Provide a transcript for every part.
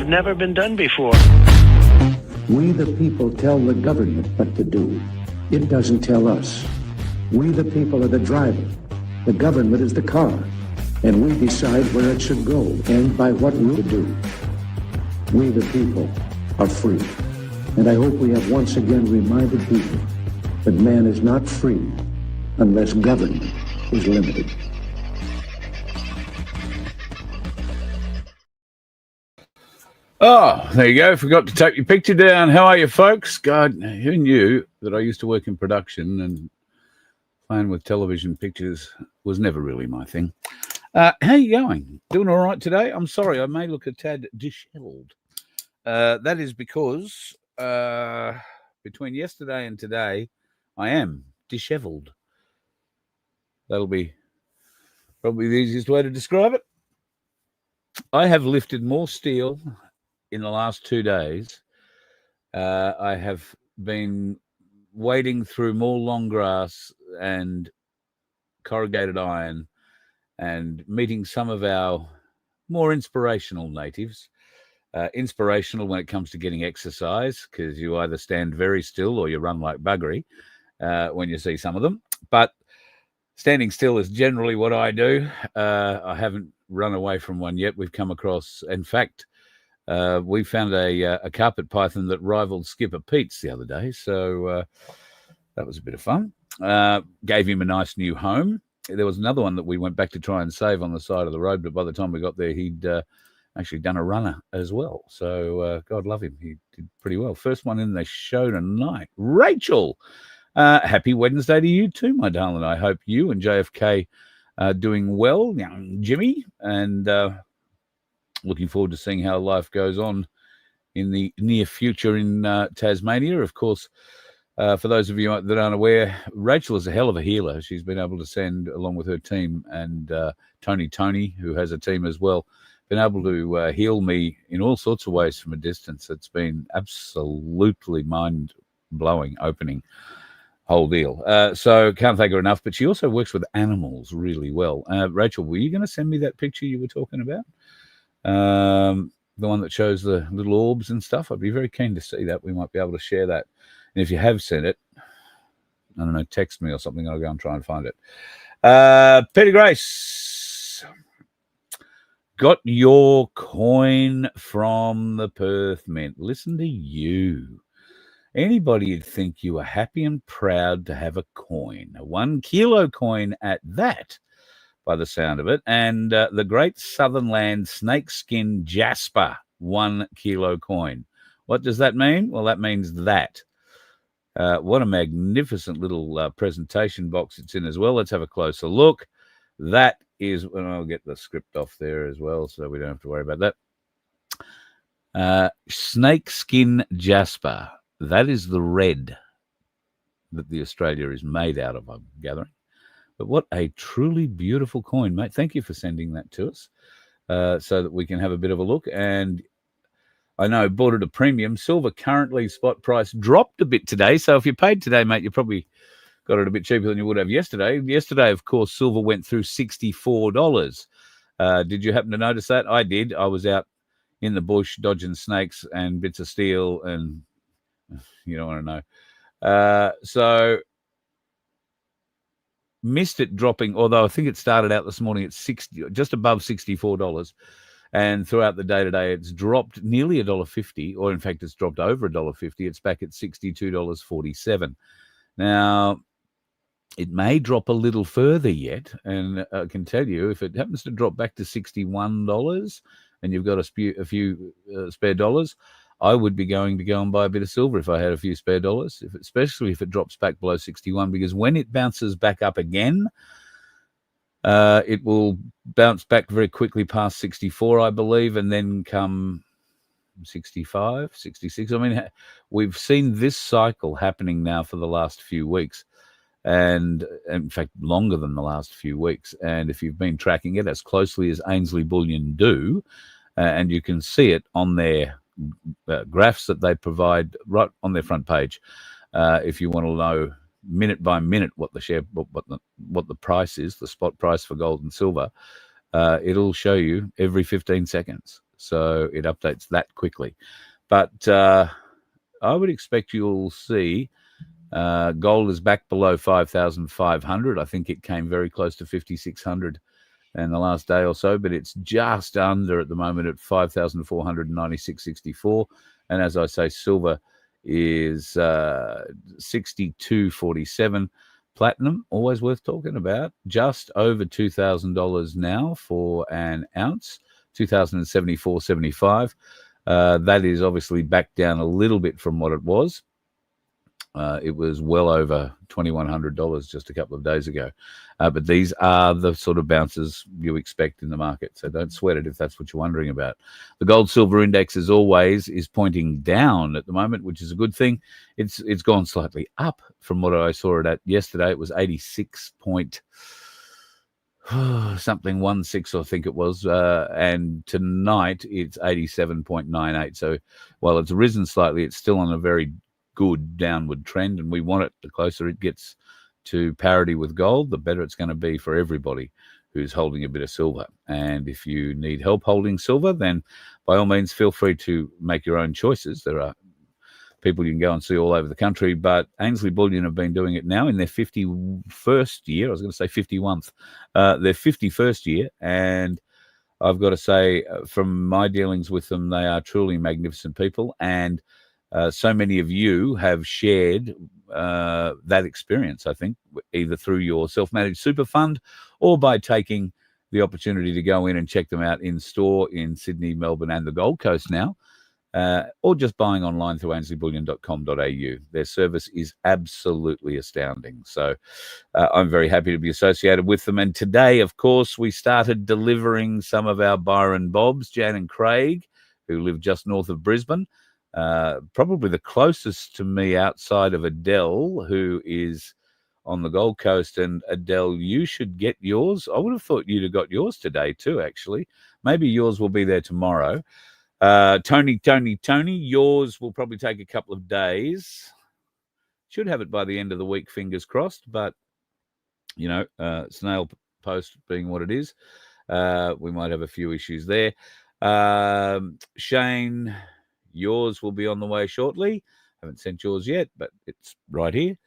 have never been done before. We the people tell the government what to do. It doesn't tell us. We the people are the driver. The government is the car. And we decide where it should go and by what route to do. We the people are free. And I hope we have once again reminded people that man is not free unless government is limited. Oh, there you go. Forgot to take your picture down. How are you, folks? God, who knew that I used to work in production and playing with television pictures was never really my thing. How are you going? Doing all right today? I'm sorry, I may look a tad disheveled. That is because between yesterday and today, I am disheveled. That'll be probably the easiest way to describe it. I have lifted more steel in the last 2 days. I have been wading through more long grass and corrugated iron and meeting some of our more inspirational natives. Inspirational when it comes to getting exercise, because you either stand very still or you run like buggery when you see some of them. But standing still is generally what I do. I haven't run away from one yet. We've come across, in fact, we found a carpet python that rivaled Skipper Pete's the other day. So that was a bit of fun. Gave him a nice new home. There was another one that we went back to try and save on the side of the road, but by the time we got there, he'd actually done a runner as well. So God love him. He did pretty well. First one in the show tonight. Rachel, happy Wednesday to you too, my darling. I hope you and JFK are doing well, young Jimmy, and looking forward to seeing how life goes on in the near future in Tasmania. Of course, for those of you that aren't aware, Rachel is a hell of a healer. She's been able to send, along with her team, and Tony, who has a team as well, been able to heal me in all sorts of ways from a distance. It's been absolutely mind-blowing, opening whole deal. So can't thank her enough, but she also works with animals really well. Rachel, were you going to send me that picture you were talking about? The one that shows the little orbs and stuff? I'd be very keen to see that. We might be able to share that. And if you have sent it, I don't know, text me or something. I'll go and try and find it. Peter Grace, got your coin from the Perth Mint. Listen to you. Anybody would think you were happy and proud to have a coin, a 1 kilo coin at that, by the sound of it. And the Great Southern Land snakeskin jasper 1 kilo coin. What does that mean? Well, that means that. What a magnificent little presentation box it's in as well. Let's have a closer look. That is, and I'll get the script off there as well so we don't have to worry about that. Snakeskin jasper. That is the red that the Australia is made out of, I'm gathering. But what a truly beautiful coin, mate. Thank you for sending that to us so that we can have a bit of a look. And I know, bought it a premium. Silver currently spot price dropped a bit today. So if you paid today, mate, you probably got it a bit cheaper than you would have yesterday. Yesterday, of course, silver went through $64. Did you happen to notice that? I did. I was out in the bush dodging snakes and bits of steel, and you don't want to know. So missed it dropping, although I think it started out this morning at just above $64. And throughout the day today, it's dropped nearly $1.50, or in fact, it's dropped over $1.50. It's back at $62.47. Now, it may drop a little further yet, and I can tell you, if it happens to drop back to $61 and you've got a few spare dollars, I would be going to go and buy a bit of silver if I had a few spare dollars, especially if it drops back below 61, because when it bounces back up again, it will bounce back very quickly past 64, I believe, and then come 65, 66. I mean, we've seen this cycle happening now for the last few weeks, and in fact, longer than the last few weeks. And if you've been tracking it as closely as Ainsley Bullion do, and you can see it on their graphs that they provide right on their front page, if you want to know minute by minute what the price is, the spot price for gold and silver, it'll show you every 15 seconds. so it updates that quickly. But I would expect you'll see gold is back below 5,500. I think it came very close to 5,600 in the last day or so, but it's just under at the moment at 5,496.64. And as I say, silver is 62.47. Platinum, always worth talking about, just over $2,000 now for an ounce, 2,074.75. That is obviously back down a little bit from what it was. It was well over $2,100 just a couple of days ago. But these are the sort of bounces you expect in the market. So don't sweat it if that's what you're wondering about. The gold-silver index, as always, is pointing down at the moment, which is a good thing. It's gone slightly up from what I saw it at yesterday. It was 86 point something 16, I think it was. And tonight it's 87.98. So while it's risen slightly, it's still on a very good downward trend, and we want it. The closer it gets to parity with gold, the better it's going to be for everybody who's holding a bit of silver. And if you need help holding silver, then by all means feel free to make your own choices. There are people you can go and see all over the country, but Ainsley Bullion have been doing it now in their 51st year. I was going to say 51st, their 51st year, and I've got to say, from my dealings with them, they are truly magnificent people, and so many of you have shared that experience, I think, either through your self-managed super fund or by taking the opportunity to go in and check them out in store in Sydney, Melbourne, and the Gold Coast now, or just buying online through ainsleyBullion.com.au. Their service is absolutely astounding. So I'm very happy to be associated with them. And today, of course, we started delivering some of our Byron Bobs, Jan and Craig, who live just north of Brisbane. Probably the closest to me outside of Adele, who is on the Gold Coast. And Adele, you should get yours. I would have thought you'd have got yours today too, actually. Maybe yours will be there tomorrow. Tony, yours will probably take a couple of days. Should have it by the end of the week, fingers crossed. But, you know, snail post being what it is, we might have a few issues there. Shane, yours will be on the way shortly. Haven't sent yours yet, but it's right here.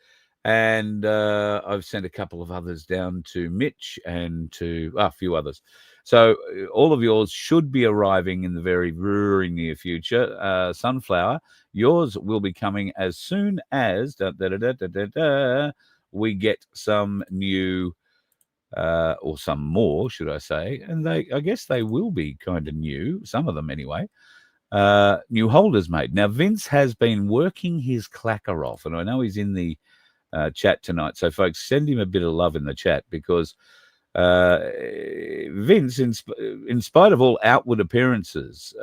And I've sent a couple of others down to Mitch and to a few others. So all of yours should be arriving in the very, very near future. Sunflower, yours will be coming as soon as we get some new, or some more, should I say. And I guess they will be kind of new, some of them anyway. New holders made. Now, Vince has been working his clacker off, and I know he's in the chat tonight. So, folks, send him a bit of love in the chat, because Vince, in spite of all outward appearances,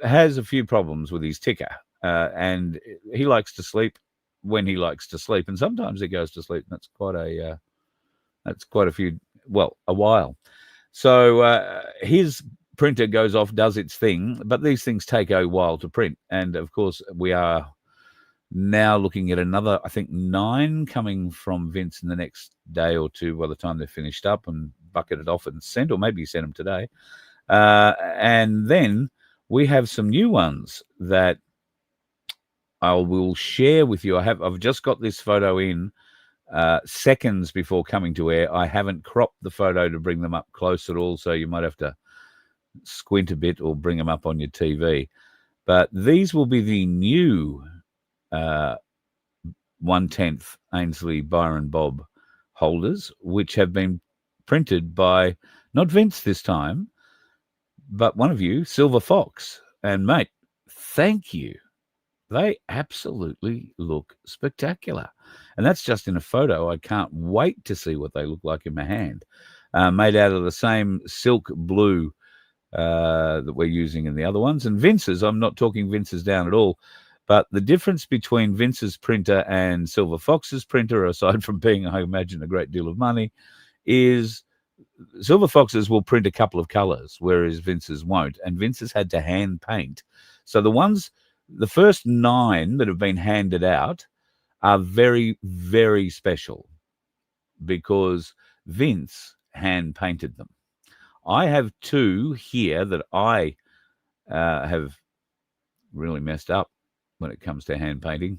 has a few problems with his ticker, and he likes to sleep when he likes to sleep, and sometimes he goes to sleep. And that's quite a while. So his printer goes off, does its thing, but these things take a while to print. And of course, we are now looking at another, I think, 9 coming from Vince in the next day or two by the time they're finished up and bucketed off and sent, or maybe he sent them today. And then we have some new ones that I will share with you. I've just got this photo in seconds before coming to air. I haven't cropped the photo to bring them up close at all, so you might have to squint a bit or bring them up on your TV. But these will be the new 1/10 Ainsley Byron Bob holders, which have been printed by not Vince this time, but one of you, Silver Fox. And mate, thank you. They absolutely look spectacular. And that's just in a photo. I can't wait to see what they look like in my hand. Made out of the same silk blue that we're using in the other ones. And Vince's, I'm not talking Vince's down at all, but the difference between Vince's printer and Silver Fox's printer, aside from being, I imagine, a great deal of money, is Silver Fox's will print a couple of colors, whereas Vince's won't. And Vince's had to hand paint. So the first 9 that have been handed out are very, very special because Vince hand painted them. I have two here that I have really messed up when it comes to hand painting.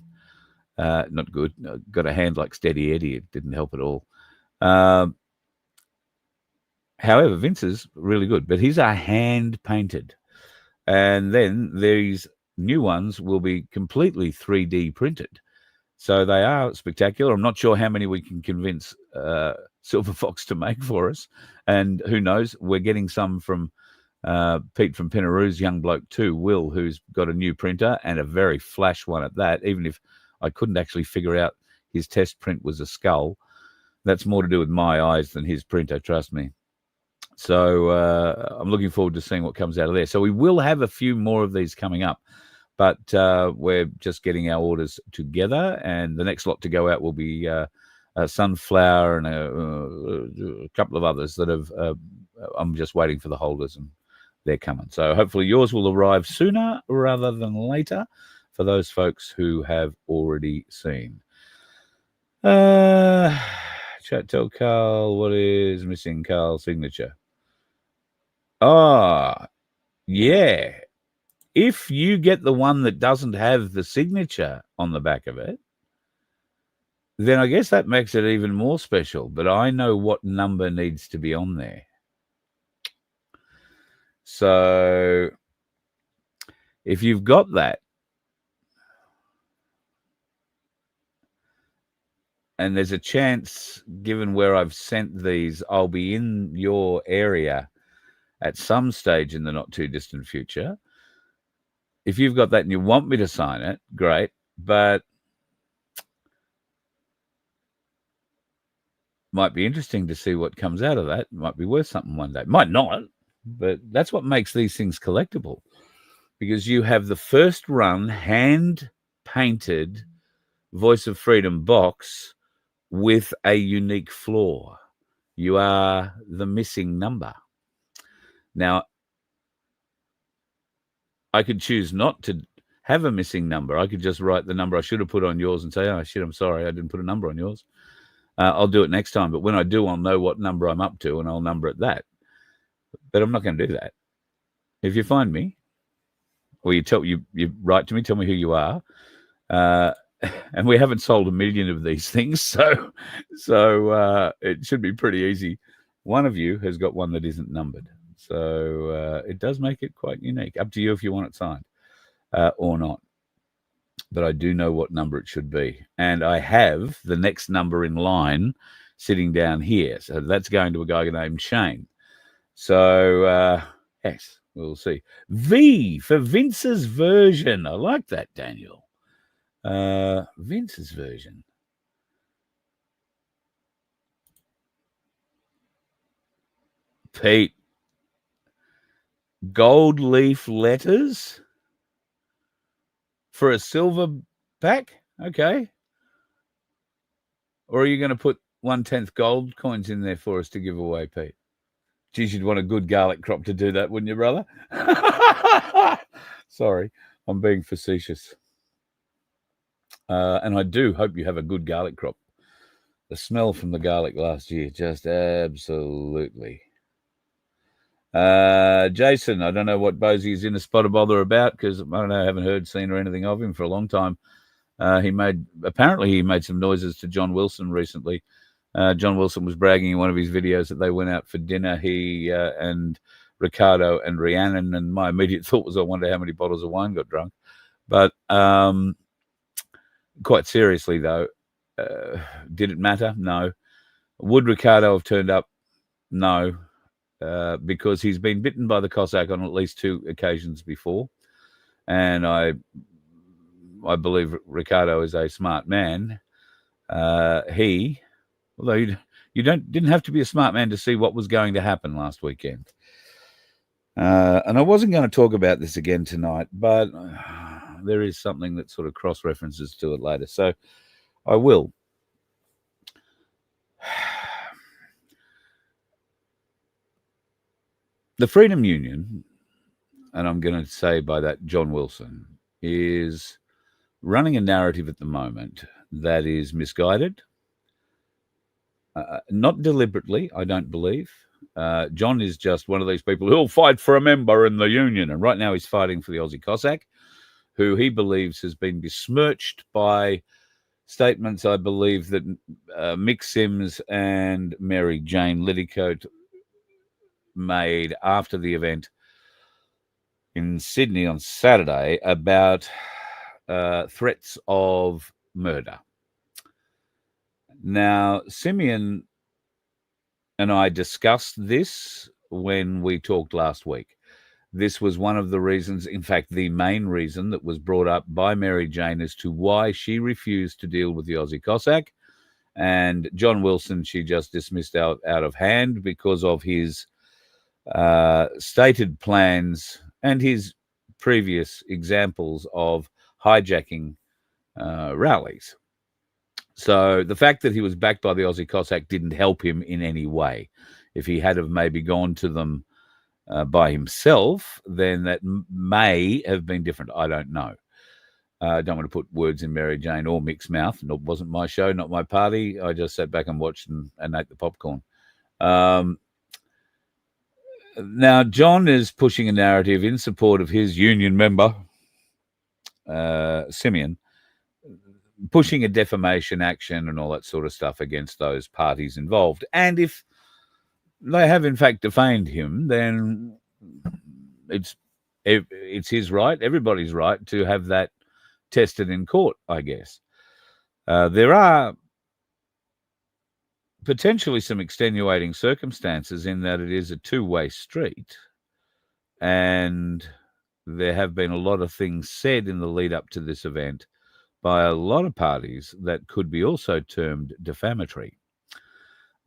Not good. Got a hand like Steady Eddie. It didn't help at all. However, Vince's really good, but his are hand painted. And then these new ones will be completely 3D printed. So they are spectacular. I'm not sure how many we can convince Silver Fox to make for us. And who knows, we're getting some from Pete from Penaroo's young bloke too, Will, who's got a new printer and a very flash one at that, even if I couldn't actually figure out his test print was a skull. That's more to do with my eyes than his printer, trust me. So I'm looking forward to seeing what comes out of there. So we will have a few more of these coming up, but we're just getting our orders together, and the next lot to go out will be a Sunflower and a couple of others that have. I'm just waiting for the holders, and they're coming. So hopefully yours will arrive sooner rather than later for those folks who have already seen. Chat, tell Carl what is missing Carl's signature. Yeah. If you get the one that doesn't have the signature on the back of it, then I guess that makes it even more special. But I know what number needs to be on there. So if you've got that, and there's a chance, given where I've sent these, I'll be in your area at some stage in the not too distant future. If you've got that and you want me to sign it, great. But might be interesting to see what comes out of that. Might be worth something one day. Might not, but that's what makes these things collectible. Because you have the first run hand-painted Voice of Freedom box with a unique flaw. You are the missing number. Now, I could choose not to have a missing number. I could just write the number I should have put on yours and say, oh, shit, I'm sorry, I didn't put a number on yours. I'll do it next time. But when I do, I'll know what number I'm up to, and I'll number it that. But I'm not going to do that. If you find me, or you write to me, tell me who you are, and we haven't sold 1 million of these things, so it should be pretty easy. One of you has got one that isn't numbered, so it does make it quite unique. Up to you if you want it signed or not. But I do know what number it should be, and I have the next number in line sitting down here. So that's going to a guy named Shane. So yes, we'll see. V for Vince's version. I like that, Daniel. Vince's version. Pete. Gold leaf letters for a silver pack? Okay. Or are you going to put 1/10 gold coins in there for us to give away, Pete? Geez, you'd want a good garlic crop to do that, wouldn't you, brother? Sorry, I'm being facetious. And I do hope you have a good garlic crop. The smell from the garlic last year, just absolutely. Jason, I don't know what Bosie is in a spot of bother about, because I don't know, I haven't heard, seen, or anything of him for a long time. He made some noises to John Wilson recently. John Wilson was bragging in one of his videos that they went out for dinner, he and Ricardo and Rhiannon, and my immediate thought was, I wonder how many bottles of wine got drunk. But quite seriously, though, did it matter? No. Would Ricardo have turned up? No, because he's been bitten by the Cossack on at least 2 occasions before. And I believe Ricardo is a smart man. Although you didn't have to be a smart man to see what was going to happen last weekend. And I wasn't going to talk about this again tonight, but there is something that sort of cross-references to it later. So I will. The Freedom Union, and I'm going to say by that John Wilson, is running a narrative at the moment that is misguided. Not deliberately, I don't believe. John is just one of these people who'll fight for a member in the union. And right now he's fighting for the Aussie Cossack, who he believes has been besmirched by statements, I believe, that Mick Sims and Mary Jane Liddicoat made after the event in Sydney on Saturday about threats of murder. Now, Simeon and I discussed this when we talked last week. This was one of the reasons, in fact, the main reason that was brought up by Mary Jane as to why she refused to deal with the Aussie Cossack. And John Wilson, she just dismissed out of hand because of his stated plans and his previous examples of hijacking rallies. So the fact that he was backed by the Aussie Cossack didn't help him in any way. If he had have maybe gone to them by himself, then that may have been different. I don't know. I don't want to put words in Mary Jane or Mick's mouth. It wasn't my show, not my party. I just sat back and watched and ate the popcorn. Now, John is pushing a narrative in support of his union member, Simeon, pushing a defamation action and all that sort of stuff against those parties involved. And if they have, in fact, defamed him, then it's his right, everybody's right, to have that tested in court, I guess. There are potentially some extenuating circumstances in that it is a two-way street, and there have been a lot of things said in the lead up to this event by a lot of parties that could be also termed defamatory.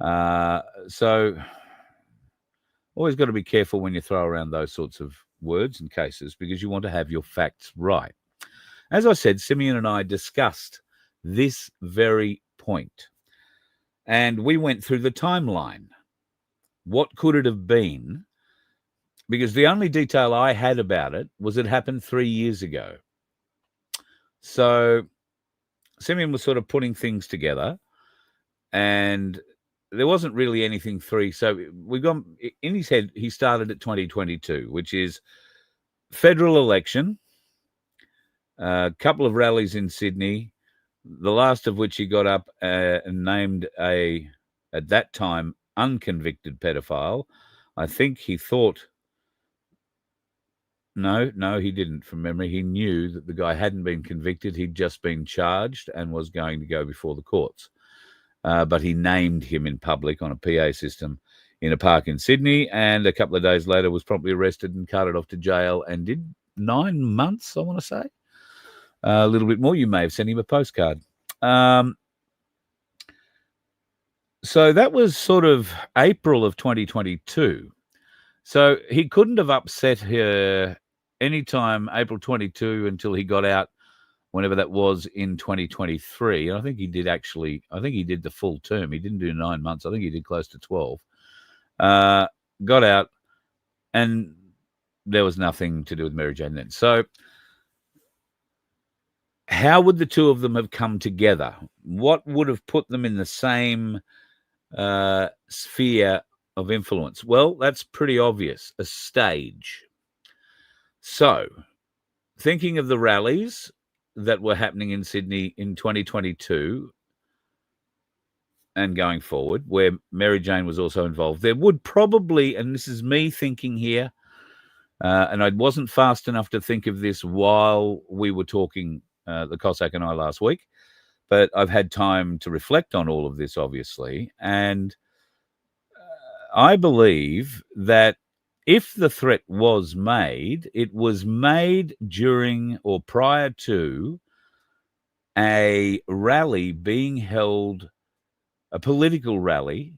So always got to be careful when you throw around those sorts of words and cases, because you want to have your facts right. As I said, Simeon and I discussed this very point, and we went through the timeline. What could it have been? Because the only detail I had about it was it happened 3 years ago. So Simeon was sort of putting things together, and there wasn't really anything So we've gone in his head. He started at 2022, which is federal election, a couple of rallies in Sydney, the last of which he got up and named at that time, unconvicted pedophile. I think he thought, no, he didn't, from memory. He knew that the guy hadn't been convicted. He'd just been charged and was going to go before the courts. But he named him in public on a PA system in a park in Sydney, and a couple of days later was promptly arrested and carted off to jail and did 9 months, I want to say. A little bit more. You may have sent him a postcard. So that was sort of April of 2022. So he couldn't have upset her anytime April 22 until he got out, whenever that was, in 2023. And I think he did the full term. He didn't do 9 months. I think he did close to 12. Got out, and there was nothing to do with Mary Jane then. So how would the two of them have come together? What would have put them in the same sphere of influence? Well, that's pretty obvious. A stage. So, thinking of the rallies that were happening in Sydney in 2022 and going forward, where Mary Jane was also involved, there would probably, and this is me thinking here, and I wasn't fast enough to think of this while we were talking, the Cossack and I, last week, but I've had time to reflect on all of this, obviously, and I believe that if the threat was made, it was made during or prior to a rally being held, a political rally,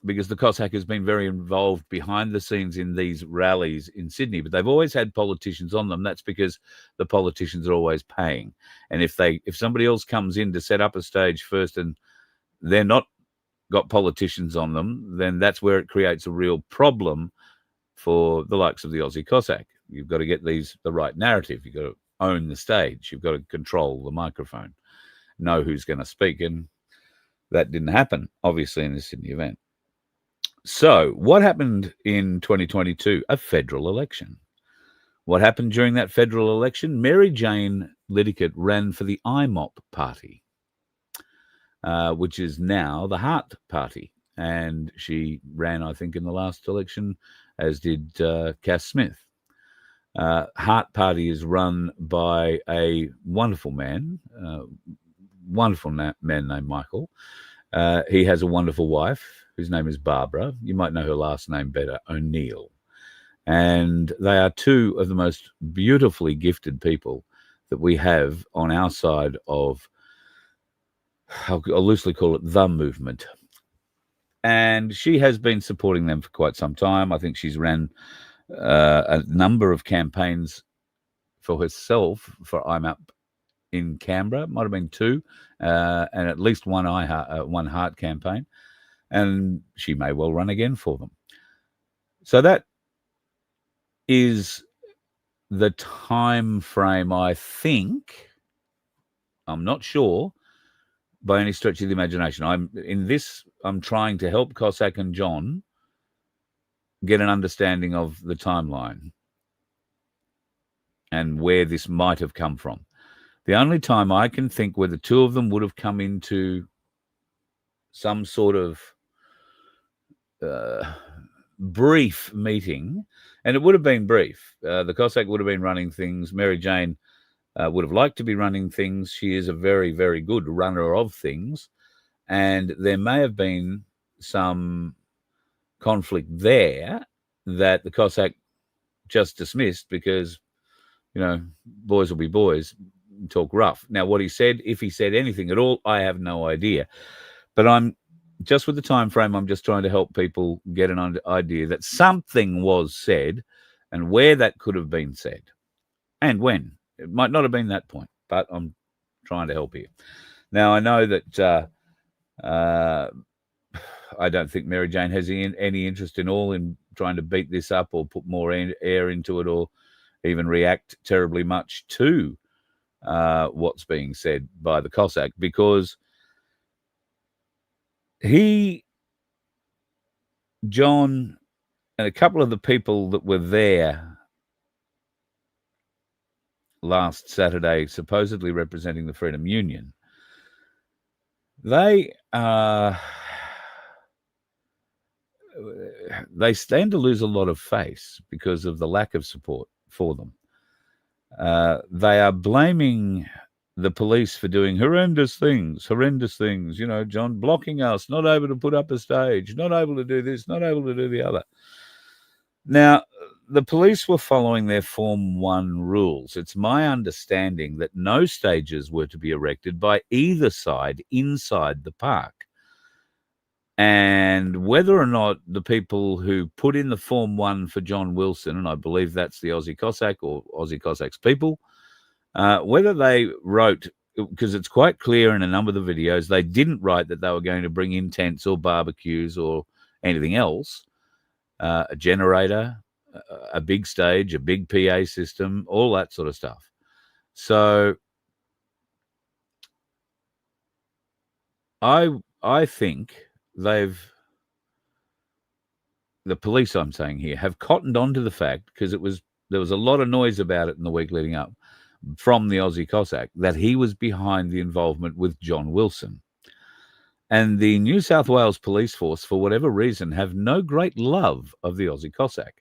because the Cossack has been very involved behind the scenes in these rallies in Sydney, but they've always had politicians on them. That's because the politicians are always paying. And if somebody else comes in to set up a stage first and they're not got politicians on them, then that's where it creates a real problem for the likes of the Aussie Cossack. You've got to get the right narrative. You've got to own the stage. You've got to control the microphone, know who's going to speak. And that didn't happen, obviously, in the Sydney event. So what happened in 2022? A federal election. What happened during that federal election? Mary Jane Liddickett ran for the IMOP party, which is now the Heart Party. And she ran, I think, in the last election, as did Cass Smith. Heart Party is run by a wonderful man, man named Michael. He has a wonderful wife whose name is Barbara. You might know her last name better, O'Neill. And they are two of the most beautifully gifted people that we have on our side of, I'll loosely call it the movement. And she has been supporting them for quite some time. I think she's ran a number of campaigns for herself for IMAP in Canberra. Might have been two, and at least one Heart campaign. And she may well run again for them. So that is the time frame, I think. I'm not sure by any stretch of the imagination. I'm trying to help Cossack and John get an understanding of the timeline and where this might have come from. The only time I can think where the two of them would have come into some sort of brief meeting, and it would have been brief. The Cossack would have been running things. Mary Jane would have liked to be running things. She is a very, very good runner of things. And there may have been some conflict there that the Cossack just dismissed because, boys will be boys, talk rough. Now, what he said, if he said anything at all, I have no idea. But I'm just with the time frame, I'm just trying to help people get an idea that something was said and where that could have been said and when. It might not have been that point, but I'm trying to help you. Now, I know that I don't think Mary Jane has any interest in all in trying to beat this up or put more air into it or even react terribly much to what's being said by the Cossack, because John, and a couple of the people that were there last Saturday, supposedly representing the Freedom Union, they stand to lose a lot of face because of the lack of support for them. They are blaming the police for doing horrendous things, John, blocking us, not able to put up a stage, not able to do this, not able to do the other. Now, the police were following their Form 1 rules. It's my understanding that no stages were to be erected by either side inside the park. And whether or not the people who put in the Form 1 for John Wilson, and I believe that's the Aussie Cossack or Aussie Cossacks people, whether they wrote, because it's quite clear in a number of the videos, they didn't write that they were going to bring in tents or barbecues or anything else, a generator, a big stage, a big PA system, all that sort of stuff. So I think the police, I'm saying here, have cottoned on to the fact, because there was a lot of noise about it in the week leading up from the Aussie Cossack, that he was behind the involvement with John Wilson. And the New South Wales Police Force, for whatever reason, have no great love of the Aussie Cossack.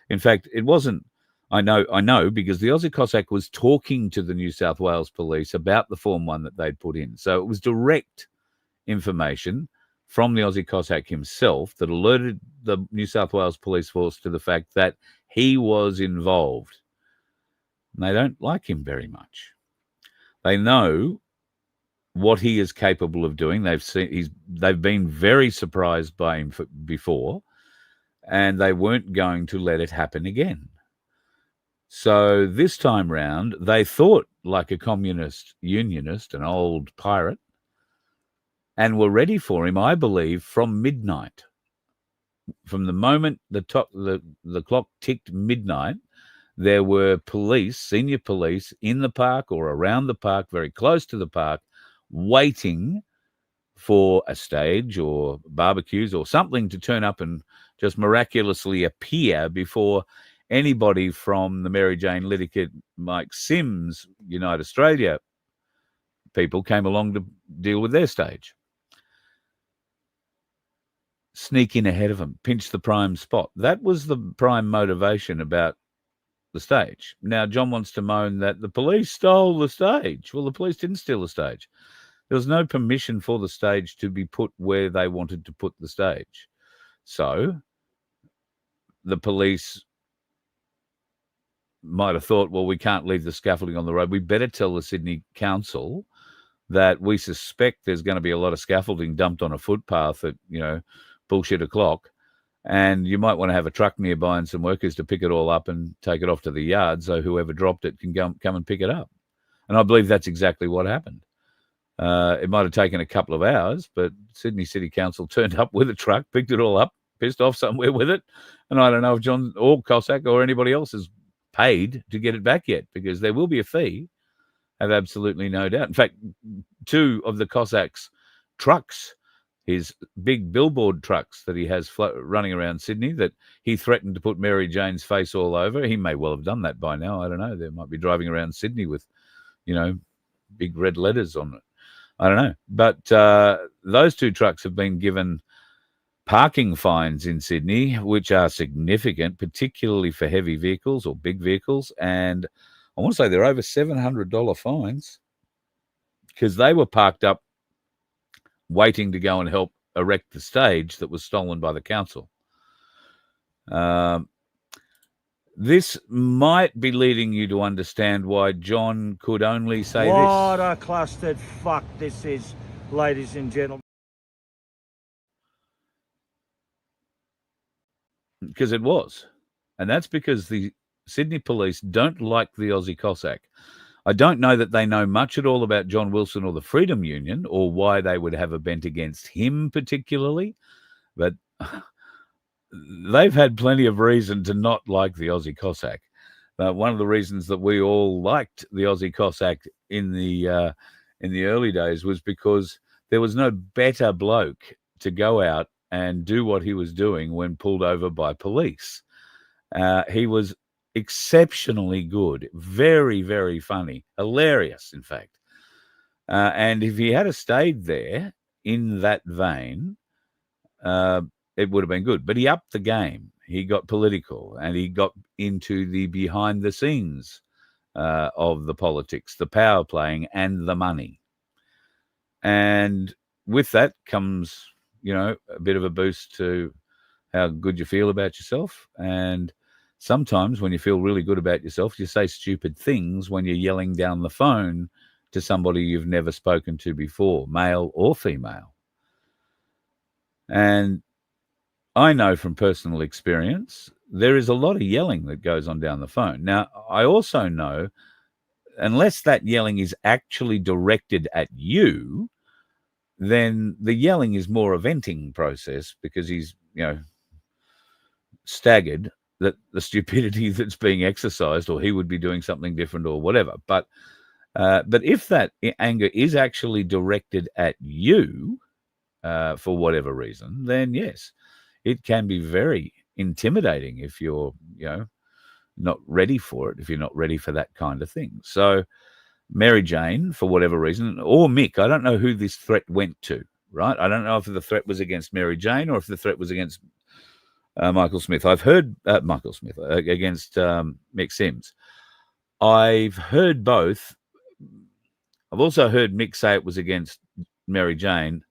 In fact, it wasn't, I know, because the Aussie Cossack was talking to the New South Wales Police about the Form 1 that they'd put in. So it was direct information from the Aussie Cossack himself that alerted the New South Wales Police Force to the fact that he was involved. And they don't like him very much. They know what he is capable of doing. They've been very surprised by him before, and they weren't going to let it happen again. So this time round, they thought like a communist unionist, an old pirate, and were ready for him, I believe, from midnight. From the moment the clock ticked midnight, there were police, senior police, in the park or around the park, very close to the park, waiting for a stage or barbecues or something to turn up and just miraculously appear before anybody from the Mary Jane Litigate Mike Sims Unite Australia people came along to deal with their stage. Sneak in ahead of them, pinch the prime spot. That was the prime motivation about the stage. Now, John wants to moan that the police stole the stage. Well, the police didn't steal the stage. There was no permission for the stage to be put where they wanted to put the stage. So the police might have thought, well, we can't leave the scaffolding on the road. We better tell the Sydney Council that we suspect there's going to be a lot of scaffolding dumped on a footpath at, bullshit o'clock. And you might want to have a truck nearby and some workers to pick it all up and take it off to the yard so whoever dropped it can come and pick it up. And I believe that's exactly what happened. It might have taken a couple of hours, but Sydney City Council turned up with a truck, picked it all up, pissed off somewhere with it. And I don't know if John or Cossack or anybody else has paid to get it back yet, because there will be a fee. I have absolutely no doubt. In fact, two of the Cossack's trucks, his big billboard trucks that he has running around Sydney that he threatened to put Mary Jane's face all over. He may well have done that by now. I don't know. They might be driving around Sydney with, big red letters on it. I don't know. But those two trucks have been given parking fines in Sydney, which are significant, particularly for heavy vehicles or big vehicles. And I want to say they're over $700 fines because they were parked up waiting to go and help erect the stage that was stolen by the council. This might be leading you to understand why John could only say What this. a clustered fuck this is, ladies and gentlemen. Because it was. And that's because the Sydney police don't like the Aussie Cossack. I don't know that they know much at all about John Wilson or the Freedom Union or why they would have a bent against him particularly, but they've had plenty of reason to not like the Aussie Cossack. One of the reasons that we all liked the Aussie Cossack in the early days was because there was no better bloke to go out and do what he was doing when pulled over by police. He was exceptionally good, very, very funny, hilarious, in fact. And if he had stayed there in that vein, it would have been good. But he upped the game. He got political and he got into the behind the scenes of the politics, the power playing and the money. And with that comes, a bit of a boost to how good you feel about yourself. And sometimes when you feel really good about yourself, you say stupid things when you're yelling down the phone to somebody you've never spoken to before, male or female. And I know from personal experience, there is a lot of yelling that goes on down the phone. Now, I also know, unless that yelling is actually directed at you, then the yelling is more a venting process because he's, staggered that the stupidity that's being exercised, or he would be doing something different or whatever. But if that anger is actually directed at you for whatever reason, then yes, it can be very intimidating if you're, not ready for it, if you're not ready for that kind of thing. So Mary Jane, for whatever reason, or Mick, I don't know who this threat went to, right? I don't know if the threat was against Mary Jane or if the threat was against Michael Smith. I've heard Michael Smith against Mick Sims. I've heard both. I've also heard Mick say it was against Mary Jane,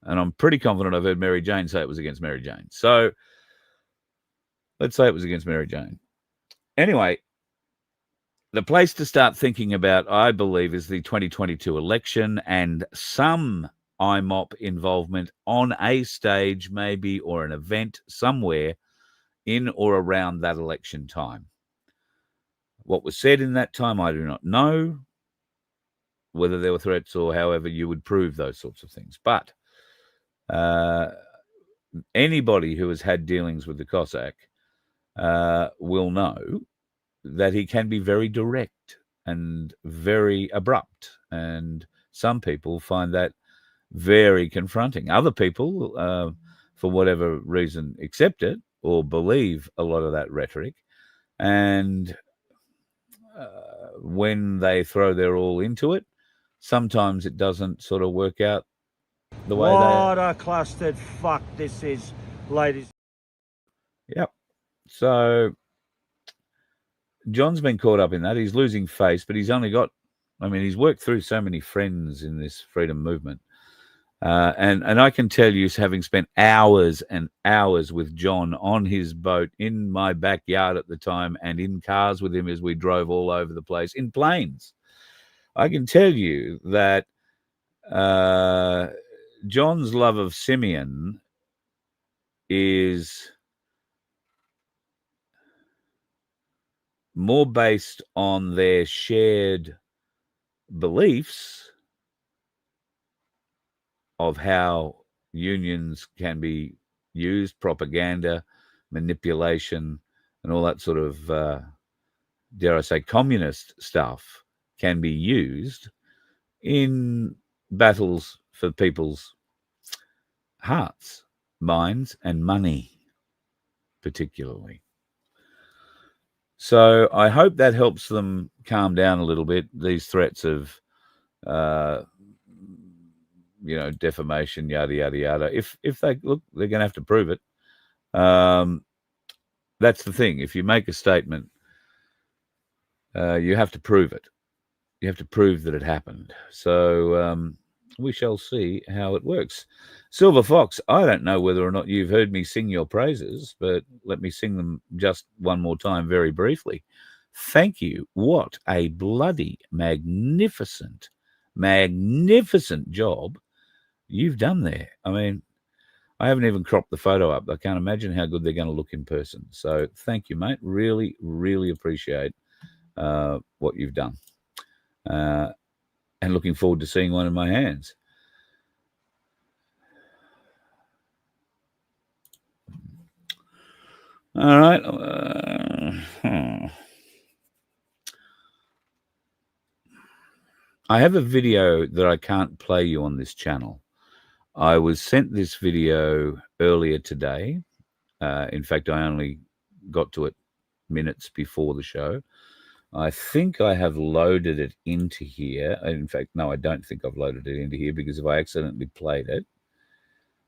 and I'm pretty confident I've heard Mary Jane say it was against Mary Jane. So let's say it was against Mary Jane. Anyway, the place to start thinking about, I believe, is the 2022 election and some IMOP involvement on a stage maybe or an event somewhere in or around that election time. What was said in that time, I do not know, whether there were threats or however you would prove those sorts of things. But anybody who has had dealings with the Cossack will know that he can be very direct and very abrupt. And some people find that very confronting. Other people, for whatever reason, accept it or believe a lot of that rhetoric. And when they throw their all into it, sometimes it doesn't sort of work out the way What a clustered fuck this is, ladies. Yep. So John's been caught up in that. He's losing face, but he's only got, I mean, he's worked through so many friends in this freedom movement. And I can tell you, having spent hours and hours with John on his boat in my backyard at the time and in cars with him as we drove all over the place, in planes, I can tell you that John's love of Simeon is more based on their shared beliefs of how unions can be used, propaganda, manipulation, and all that sort of, dare I say, communist stuff can be used in battles for people's hearts, minds, and money, particularly. So I hope that helps them calm down a little bit, these threats of, defamation, yada, yada, yada. If they look, they're going to have to prove it. That's the thing. If you make a statement, you have to prove it. You have to prove that it happened. So we shall see how it works. Silver Fox, I don't know whether or not you've heard me sing your praises, but let me sing them just one more time very briefly. Thank you. What a bloody magnificent job you've done there. I mean, I haven't even cropped the photo up. I can't imagine how good they're going to look in person. So thank you, mate. Really, really appreciate what you've done. And looking forward to seeing one in my hands. All right. I have a video that I can't play you on this channel. I was sent this video earlier today. In fact, I only got to it minutes before the show. I think I have loaded it into here. In fact, no, I don't think I've loaded it into here, because if I accidentally played it,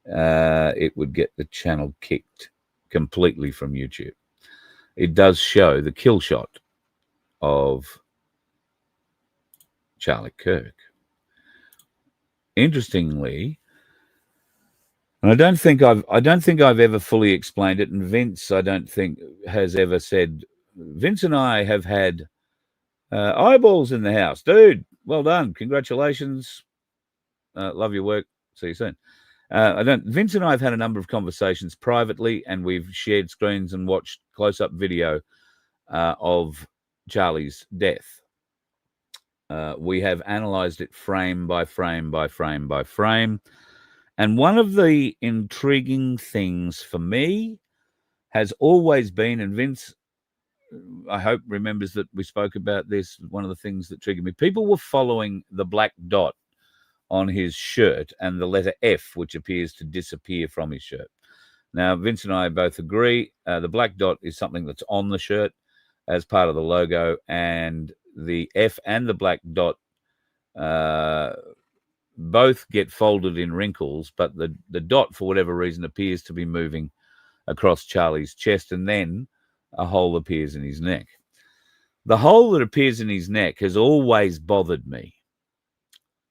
it would get the channel kicked completely from YouTube. It does show the kill shot of Charlie Kirk. Interestingly, and I don't think I've ever fully explained it, and Vince, I don't think, has ever said. Vince and I have had eyeballs in the house, dude. Well done, congratulations. Love your work. See you soon. Vince and I have had a number of conversations privately, and we've shared screens and watched close-up video of Charlie's death. We have analyzed it frame by frame by frame by frame. And one of the intriguing things for me has always been, and Vince, I hope, remembers that we spoke about this, one of the things that triggered me. People were following the black dot on his shirt and the letter F, which appears to disappear from his shirt. Now, Vince and I both agree the black dot is something that's on the shirt as part of the logo, and the F and the black dot both get folded in wrinkles, but the dot, for whatever reason, appears to be moving across Charlie's chest, and then a hole appears in his neck. The hole that appears in his neck has always bothered me.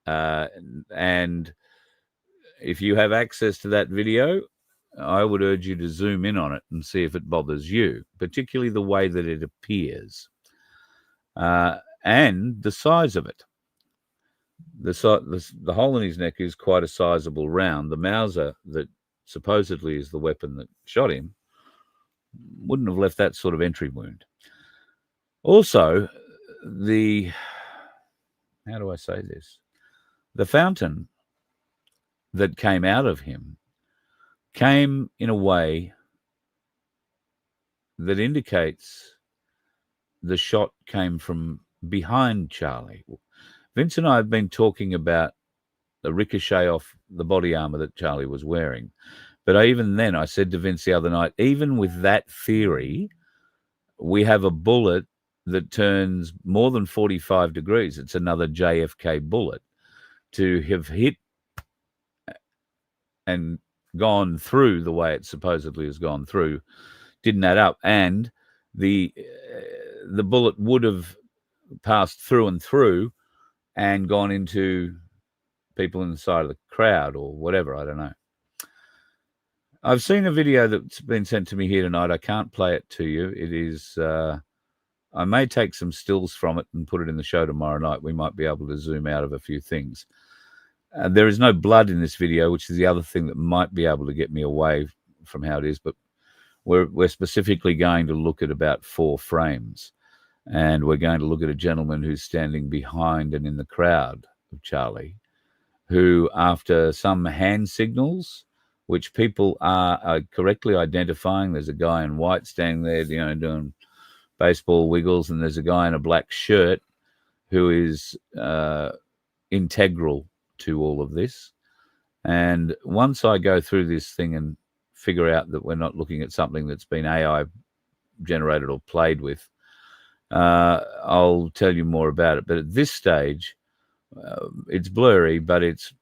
And if you have access to that video, I would urge you to zoom in on it and see if it bothers you, particularly the way that it appears and the size of it. The hole in his neck is quite a sizable round. The Mauser that supposedly is the weapon that shot him wouldn't have left that sort of entry wound. Also, how do I say this? The fountain that came out of him came in a way that indicates the shot came from behind Charlie. Vince and I have been talking about the ricochet off the body armor that Charlie was wearing. But even then, I said to Vince the other night, even with that theory, we have a bullet that turns more than 45 degrees. It's another JFK bullet. To have hit and gone through the way it supposedly has gone through didn't add up. And the bullet would have passed through and through and gone into people inside of the crowd or whatever. I don't know. I've seen a video that's been sent to me here tonight. I can't play it to you. It is, I may take some stills from it and put it in the show tomorrow night. We might be able to zoom out of a few things. There is no blood in this video, which is the other thing that might be able to get me away from how it is. But we're specifically going to look at about 4 frames. And we're going to look at a gentleman who's standing behind and in the crowd of Charlie, who, after some hand signals, which people are correctly identifying, there's a guy in white standing there, doing baseball wiggles, and there's a guy in a black shirt who is integral to all of this. And once I go through this thing and figure out that we're not looking at something that's been AI generated or played with, I'll tell you more about it. But at this stage, it's blurry, but it's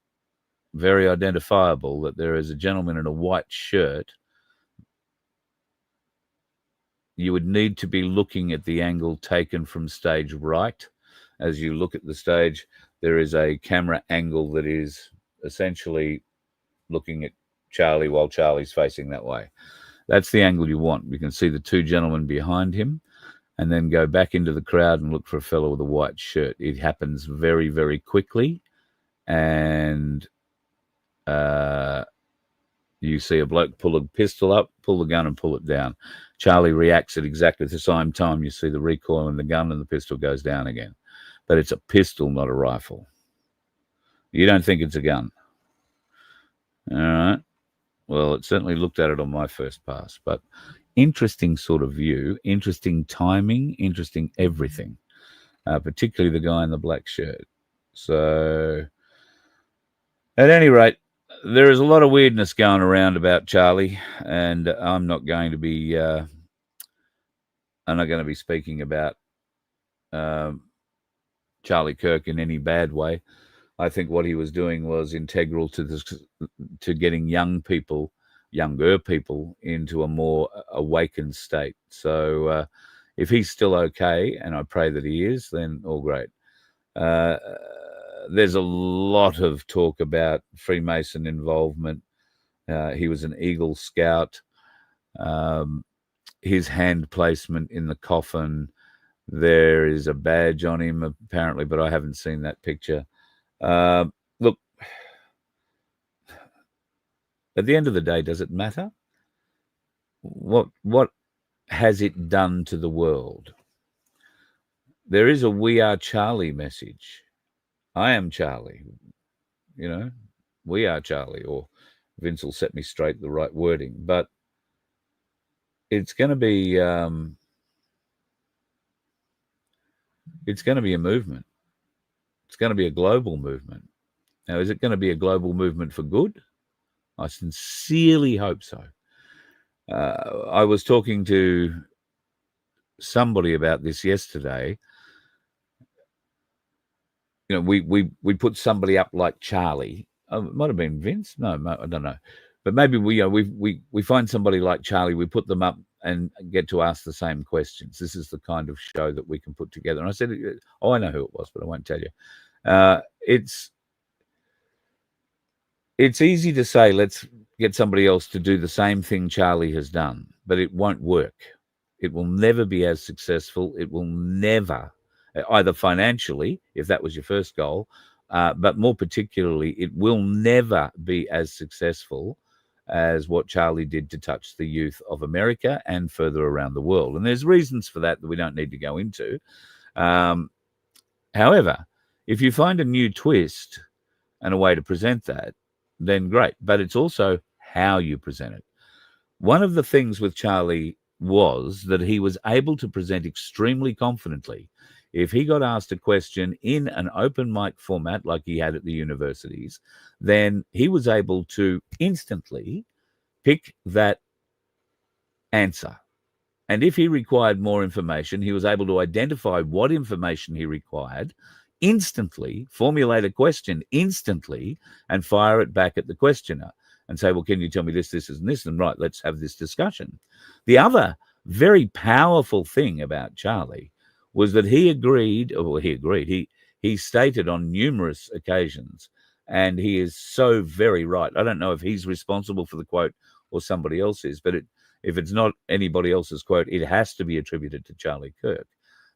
very identifiable that there is a gentleman in a white shirt. You would need to be looking at the angle taken from stage right. As you look at the stage, there is a camera angle that is essentially looking at Charlie while Charlie's facing that way. That's the angle you want. You can see the 2 gentlemen behind him, and then go back into the crowd and look for a fellow with a white shirt. It happens very, very quickly, and you see a bloke pull a pistol up, pull the gun and pull it down. Charlie reacts at exactly the same time. You see the recoil in the gun and the pistol goes down again. But it's a pistol, not a rifle. You don't think it's a gun. All right. Well, it certainly looked at it on my first pass. But interesting sort of view, interesting timing, interesting everything, particularly the guy in the black shirt. So at any rate, there is a lot of weirdness going around about Charlie, and I'm not going to be speaking about Charlie Kirk in any bad way. I think what he was doing was integral to this, to getting younger people into a more awakened state. So if he's still okay, and I pray that he is, then all great. There's a lot of talk about Freemason involvement. He was an Eagle Scout. His hand placement in the coffin, there is a badge on him apparently, but I haven't seen that picture. Look, at the end of the day, does it matter? What has it done to the world? There is a "We Are Charlie" message. I am Charlie. We are Charlie, or Vince will set me straight the right wording. But it's going to be a movement. It's going to be a global movement. Now, is it going to be a global movement for good? I sincerely hope so. I was talking to somebody about this yesterday. We put somebody up like Charlie. It might have been Vince. No, I don't know. But maybe we find somebody like Charlie. We put them up and get to ask the same questions. This is the kind of show that we can put together. And I said, I know who it was, but I won't tell you. It's easy to say, let's get somebody else to do the same thing Charlie has done, but it won't work. It will never be as successful. It will never, either financially, if that was your first goal, but more particularly, it will never be as successful as what Charlie did to touch the youth of America and further around the world. And there's reasons for that we don't need to go into. However, if you find a new twist and a way to present that, then great. But it's also how you present it. One of the things with Charlie was that he was able to present extremely confidently. if he got asked a question in an open mic format like he had at the universities, then he was able to instantly pick that answer. And if he required more information, he was able to identify what information he required, instantly formulate a question instantly, and fire it back at the questioner and say, well, can you tell me this, this, and this? And right, let's have this discussion. The other very powerful thing about Charlie was that he stated on numerous occasions, and he is so very right. I don't know if he's responsible for the quote or somebody else is, but if it's not anybody else's quote, it has to be attributed to Charlie Kirk,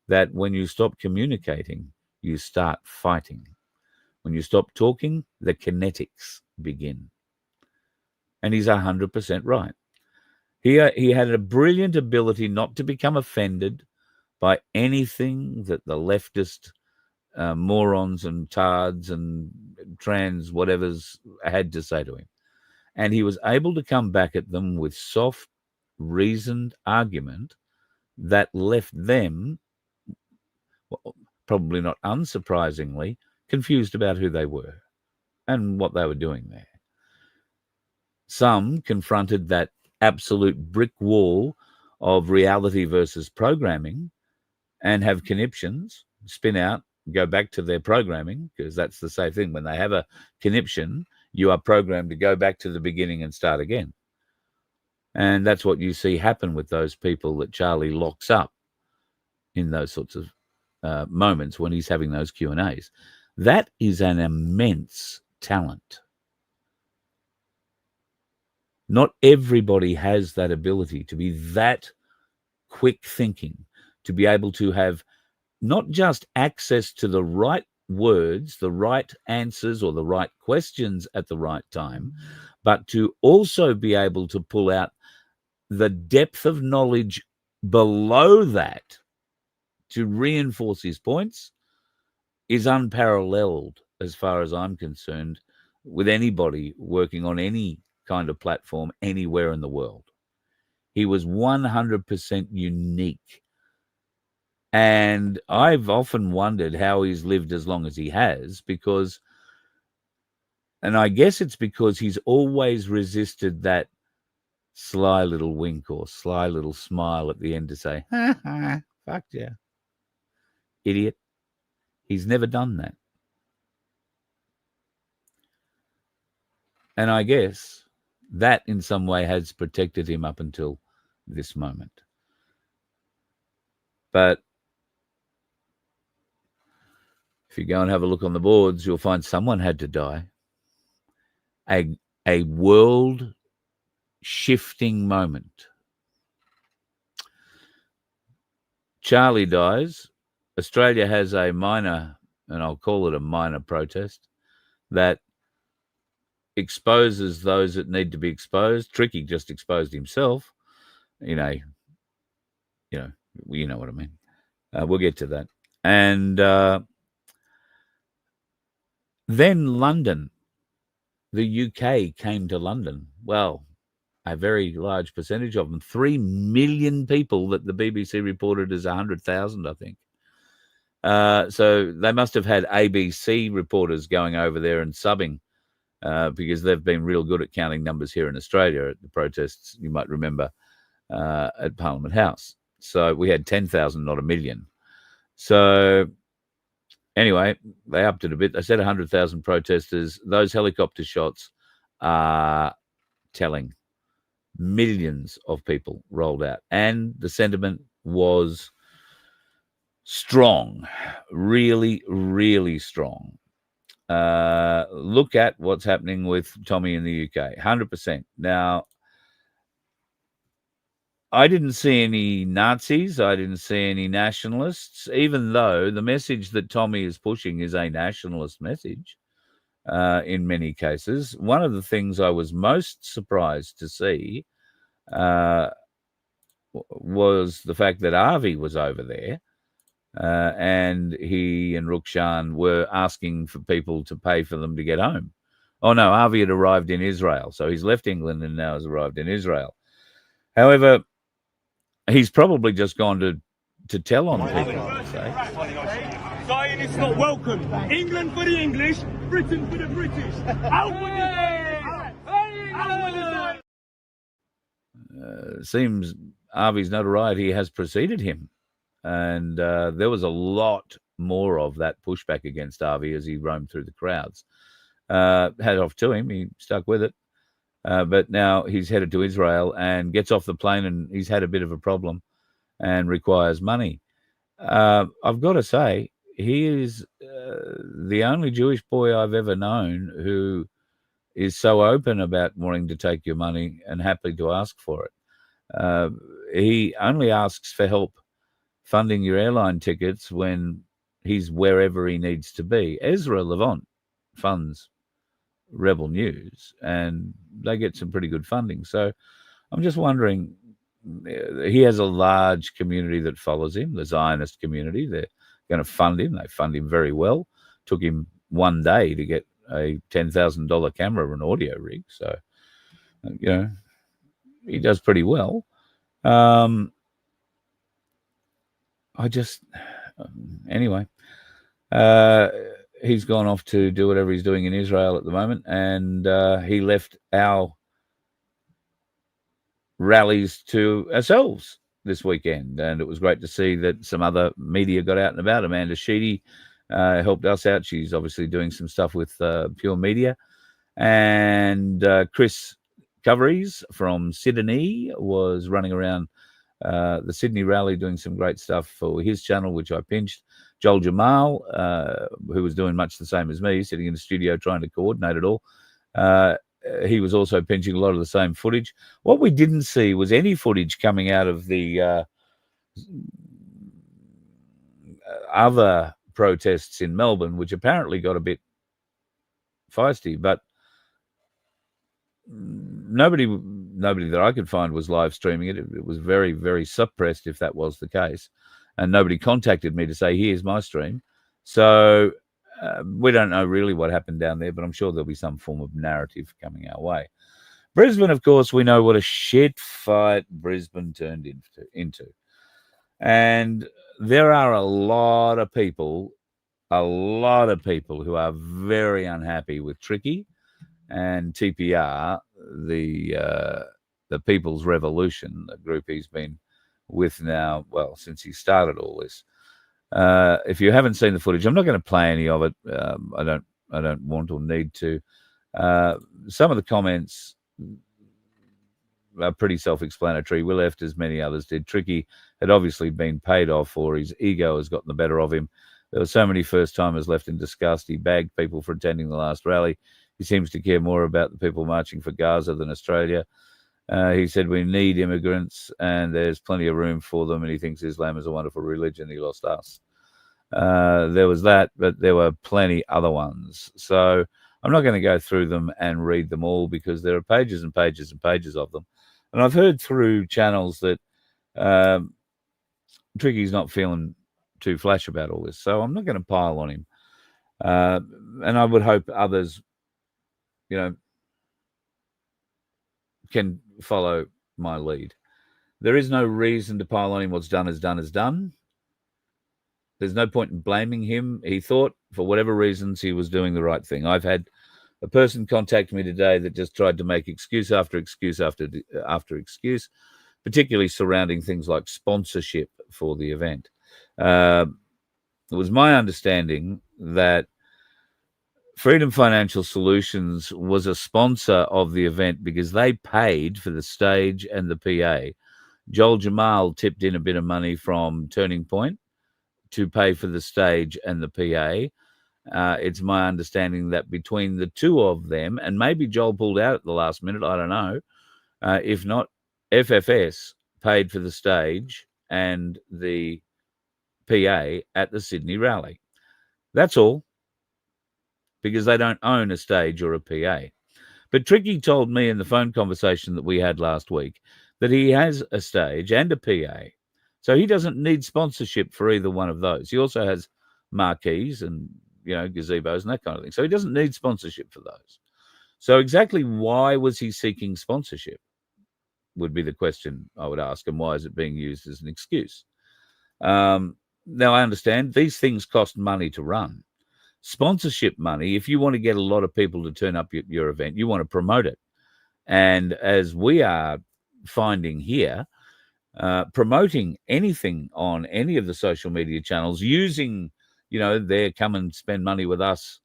that when you stop communicating, you start fighting. When you stop talking, the kinetics begin. And he's 100% right. He had a brilliant ability not to become offended by anything that the leftist morons and tards and trans whatevers had to say to him. And he was able to come back at them with soft, reasoned argument that left them, well, probably not unsurprisingly, confused about who they were and what they were doing there. Some confronted that absolute brick wall of reality versus programming and have conniptions, spin out, go back to their programming, because that's the same thing. When they have a conniption, you are programmed to go back to the beginning and start again. And that's what you see happen with those people that Charlie locks up in those sorts of moments when he's having those Q&As. That is an immense talent. Not everybody has that ability to be that quick thinking, to be able to have not just access to the right words, the right answers, or the right questions at the right time, but to also be able to pull out the depth of knowledge below that to reinforce his points is unparalleled as far as I'm concerned with anybody working on any kind of platform anywhere in the world. He was 100% unique. And I've often wondered how he's lived as long as he has, because, and I guess it's because he's always resisted that sly little wink or sly little smile at the end to say, ha ha, fuck yeah, idiot. He's never done that. And I guess that in some way has protected him up until this moment. But if you go and have a look on the boards, you'll find someone had to die. A world shifting moment. Charlie dies. Australia has a minor, and I'll call it a minor protest, that exposes those that need to be exposed. Tricky just exposed himself. You know what I mean. We'll get to that. And then London, the UK came to London. Well, a very large percentage of them, 3 million people that the BBC reported as 100,000, I think. So they must have had ABC reporters going over there and subbing, because they've been real good at counting numbers here in Australia at the protests, you might remember, at Parliament House. So we had 10,000, not a million. So anyway, they upped it a bit. They said 100,000 protesters. Those helicopter shots are telling. Millions of people rolled out. And the sentiment was strong, really, really strong. Look at what's happening with Tommy in the UK, 100%. Now, I didn't see any Nazis. I didn't see any nationalists, even though the message that Tommy is pushing is a nationalist message in many cases. One of the things I was most surprised to see was the fact that Avi was over there, and he and Rukshan were asking for people to pay for them to get home. Oh, no, Avi had arrived in Israel. So he's left England and now has arrived in Israel. However, he's probably just gone to to tell on people, I would say. Zionists not welcome. England for the English, Britain for the British. Out with the Zionists! Seems Avi's notoriety has preceded him. And there was a lot more of that pushback against Avi as he roamed through the crowds. Hat off to him. He stuck with it. But now he's headed to Israel and gets off the plane, and he's had a bit of a problem and requires money. I've got to say, he is the only Jewish boy I've ever known who is so open about wanting to take your money and happy to ask for it. He only asks for help funding your airline tickets when he's wherever he needs to be. Ezra Levant funds Rebel News, and they get some pretty good funding. So I'm just wondering, he has a large community that follows him, the Zionist community. They're going to fund him. They fund him very well. Took him one day to get a $10,000 camera and audio rig. So, he does pretty well. Anyway, he's gone off to do whatever he's doing in Israel at the moment, and he left our rallies to ourselves this weekend, and it was great to see that some other media got out and about. Amanda Sheedy helped us out. She's obviously doing some stuff with Pure Media, and Chris Coveries from Sydney was running around the Sydney rally doing some great stuff for his channel, which I pinched. Joel Jamal, who was doing much the same as me, sitting in the studio trying to coordinate it all. He was also pinching a lot of the same footage. What we didn't see was any footage coming out of the other protests in Melbourne, which apparently got a bit feisty, but nobody that I could find was live streaming it. It was very, very suppressed if that was the case. And nobody contacted me to say, here's my stream. So we don't know really what happened down there, but I'm sure there'll be some form of narrative coming our way. Brisbane, of course, we know what a shit fight Brisbane turned into. And there are a lot of people who are very unhappy with Tricky and TPR, the People's Revolution, the group he's been with now, well, since he started all this. If you haven't seen the footage, I'm not going to play any of it. I don't want or need to. Some of the comments are pretty self-explanatory. We left as many others did. Tricky had obviously been paid off, or his ego has gotten the better of him. There were so many first-timers left in disgust. He bagged people for attending the last rally. He seems to care more about the people marching for Gaza than Australia. He said we need immigrants and there's plenty of room for them, and he thinks Islam is a wonderful religion. He lost us. There was that, but there were plenty other ones. So I'm not going to go through them and read them all because there are pages and pages and pages of them. And I've heard through channels that Tricky's not feeling too flash about all this. So I'm not going to pile on him. And I would hope others, can follow my lead. There is no reason to pile on him. What's done is done is done. There's no point in blaming him. He thought, for whatever reasons, he was doing the right thing. I've had a person contact me today that just tried to make excuse after excuse after excuse, particularly surrounding things like sponsorship for the event. It was my understanding that Freedom Financial Solutions was a sponsor of the event because they paid for the stage and the PA. Joel Jamal tipped in a bit of money from Turning Point to pay for the stage and the PA. It's my understanding that between the two of them, and maybe Joel pulled out at the last minute, I don't know. If not, FFS paid for the stage and the PA at the Sydney rally. That's all, because they don't own a stage or a PA. But Tricky told me in the phone conversation that we had last week that he has a stage and a PA. So he doesn't need sponsorship for either one of those. He also has marquees and, gazebos and that kind of thing. So he doesn't need sponsorship for those. So exactly why was he seeking sponsorship would be the question I would ask, and why is it being used as an excuse? Now, I understand these things cost money to run. Sponsorship money, if you want to get a lot of people to turn up your event, you want to promote it. And as we are finding here, promoting anything on any of the social media channels using, their come and spend money with us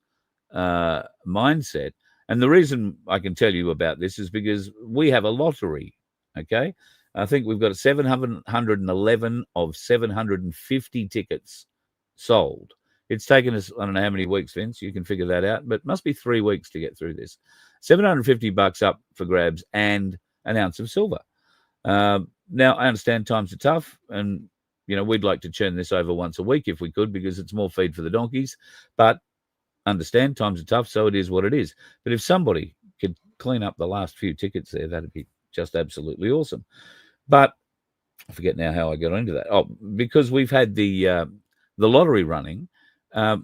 mindset. And the reason I can tell you about this is because we have a lottery, okay? I think we've got 711 of 750 tickets sold. It's taken us, I don't know how many weeks, Vince, you can figure that out, but it must be 3 weeks to get through this. $750 up for grabs and an ounce of silver. Now, I understand times are tough, and, we'd like to churn this over once a week if we could, because it's more feed for the donkeys, but understand times are tough, so it is what it is. But if somebody could clean up the last few tickets there, that'd be just absolutely awesome. But I forget now how I got into that. Oh, because we've had the lottery running,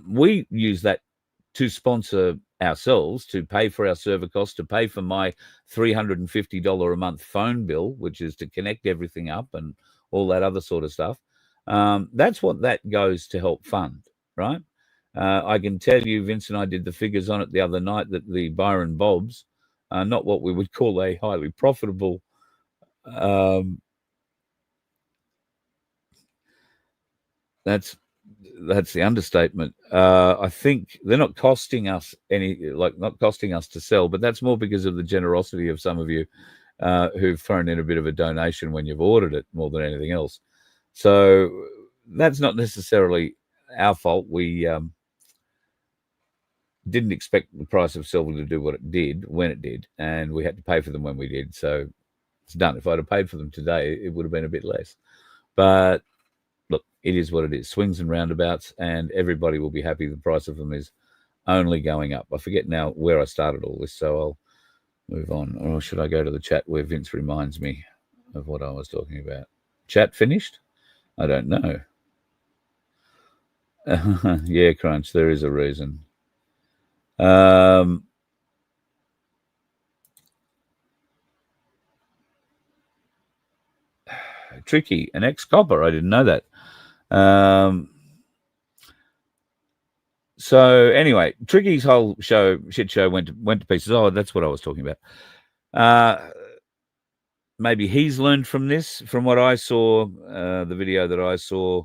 we use that to sponsor ourselves, to pay for our server costs, to pay for my $350 a month phone bill, which is to connect everything up and all that other sort of stuff. That's what that goes to help fund, right? I can tell you, Vince and I did the figures on it the other night, that the Byron Bobs are not what we would call a highly profitable that's the understatement. I think they're not costing us not costing us to sell, but that's more because of the generosity of some of you who've thrown in a bit of a donation when you've ordered it more than anything else. So that's not necessarily our fault. We didn't expect the price of silver to do what it did when it did, and we had to pay for them when we did. So it's done. If I'd have paid for them today, it would have been a bit less. But look, it is what it is. Swings and roundabouts, and everybody will be happy the price of them is only going up. I forget now where I started all this, so I'll move on. Or should I go to the chat where Vince reminds me of what I was talking about? Chat finished? I don't know. Yeah, Crunch, there is a reason. Tricky, an ex-copper. I didn't know that. So anyway, Tricky's whole shit show went to pieces. Oh, that's what I was talking about. Maybe he's learned from this. From what I saw, the video that I saw,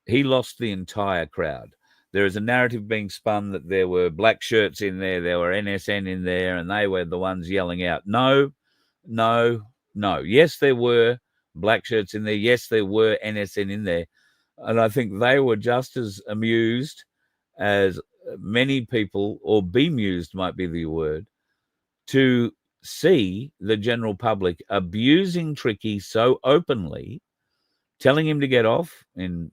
he lost the entire crowd. There is a narrative being spun that there were black shirts in there were NSN in there, and they were the ones yelling out, no. Yes, there were black shirts in there. Yes, there were NSN in there. And I think they were just as amused as many people, or bemused might be the word, to see the general public abusing Tricky so openly, telling him to get off in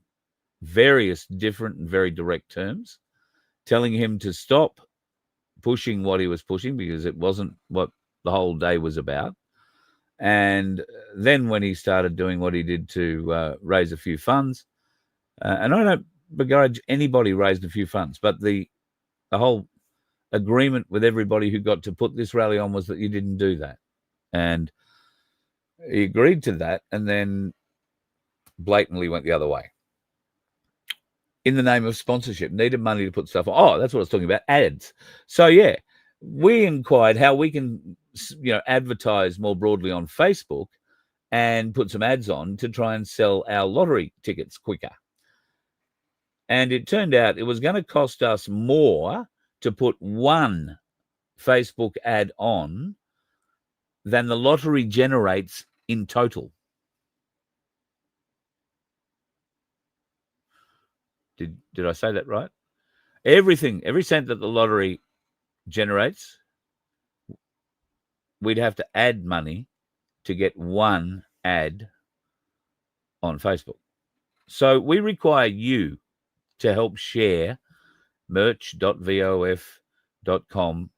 various different and very direct terms, telling him to stop pushing what he was pushing because it wasn't what the whole day was about. And then when he started doing what he did to raise a few funds, and I don't begrudge anybody raised a few funds, but the whole agreement with everybody who got to put this rally on was that you didn't do that. And he agreed to that and then blatantly went the other way. In the name of sponsorship, needed money to put stuff on. Oh, that's what I was talking about, ads. So, yeah, we inquired how we can, advertise more broadly on Facebook and put some ads on to try and sell our lottery tickets quicker. And it turned out it was going to cost us more to put one Facebook ad on than the lottery generates in total. Did I say that right? Every cent that the lottery generates, we'd have to add money to get one ad on Facebook. So we require you to help share merch.vof.com,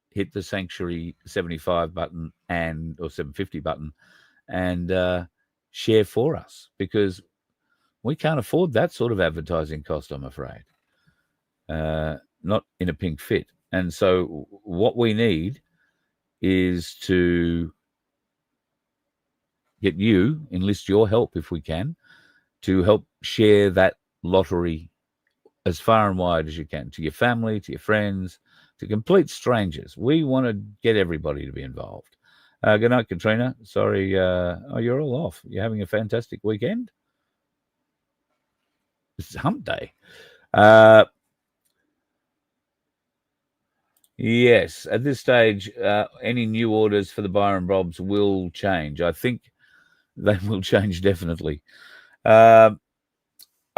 hit the Sanctuary 75 button or 750 button and share for us, because we can't afford that sort of advertising cost, I'm afraid. Not in a pink fit. And so what we need is to enlist your help if we can, to help share that lottery as far and wide as you can, to your family, to your friends, to complete strangers. We want to get everybody to be involved. Good night, Katrina. Sorry, you're all off. You're having a fantastic weekend. It's hump day. Yes, at this stage, any new orders for the Byron Bobs will change. I think they will change definitely. I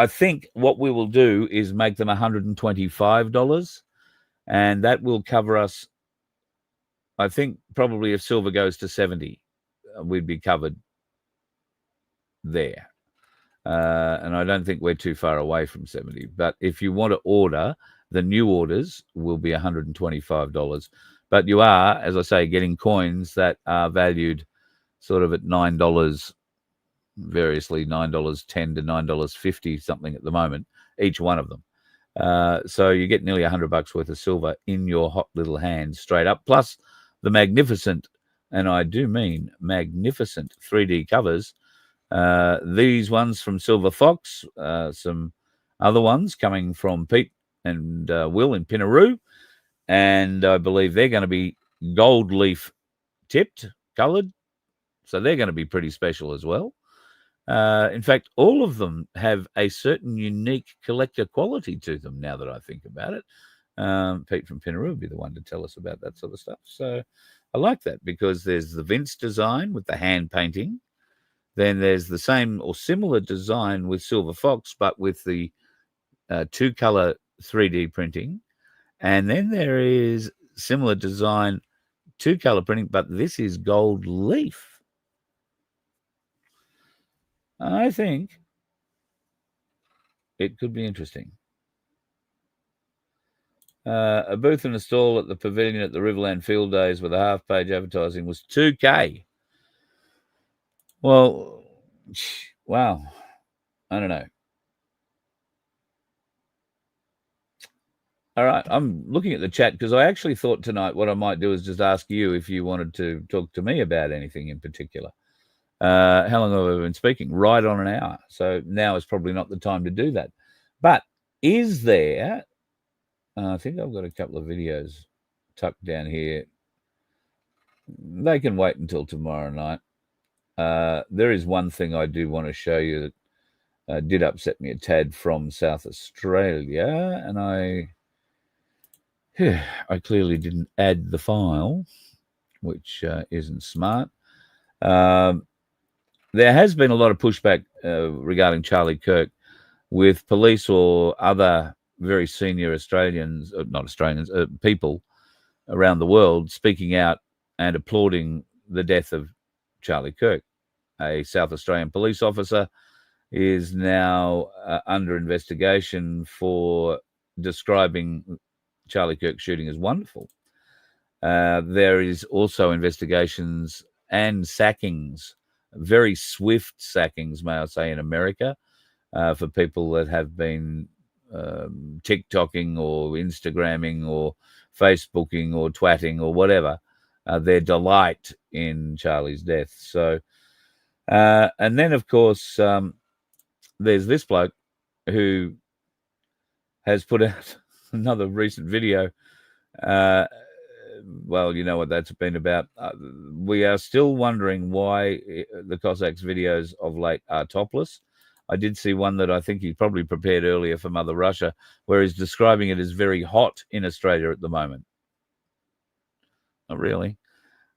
think what we will do is make them $125, and that will cover us. I think probably if silver goes to 70, we'd be covered there. And I don't think we're too far away from 70. But if you want to order, the new orders will be $125. But you are, as I say, getting coins that are valued sort of at $9, variously $9.10 to $9.50 something at the moment, each one of them. So you get nearly $100 worth of silver in your hot little hand straight up, plus the magnificent, and I do mean magnificent 3D covers. These ones from Silver Fox, some other ones coming from Pete and Will in Pinaroo, and I believe they're going to be gold leaf tipped, coloured, so they're going to be pretty special as well. In fact, all of them have a certain unique collector quality to them, now that I think about it. Pete from Pinaroo would be the one to tell us about that sort of stuff. So I like that, because there's the Vince design with the hand painting. Then there's the same or similar design with Silver Fox, but with the two-color 3D printing. And then there is similar design, two-color printing, but this is gold leaf. I think it could be interesting. A booth and a stall at the pavilion at the Riverland Field Days with a half-page advertising was $2K. Well, wow. I don't know. All right, I'm looking at the chat, because I actually thought tonight what I might do is just ask you if you wanted to talk to me about anything in particular. How long have I been speaking? Right on an hour. So now is probably not the time to do that. But is there, I think I've got a couple of videos tucked down here. They can wait until tomorrow night. There is one thing I do want to show you that did upset me a tad from South Australia, and I clearly didn't add the file, which isn't smart. There has been a lot of pushback regarding Charlie Kirk, with police or other very senior Australians, not Australians, people around the world speaking out and applauding the death of Charlie Kirk. A South Australian police officer is now under investigation for describing Charlie Kirk's shooting as wonderful. There is also investigations and sackings, very swift sackings, may I say, in America, for people that have been TikToking or Instagramming or Facebooking or twatting or whatever, their delight in Charlie's death. So, and then, of course, there's this bloke who has put out another recent video. Well, you know what that's been about. We are still wondering why the Cossacks videos of late are topless. I did see one that I think he probably prepared earlier for Mother Russia, where he's describing it as very hot in Australia at the moment. Not really.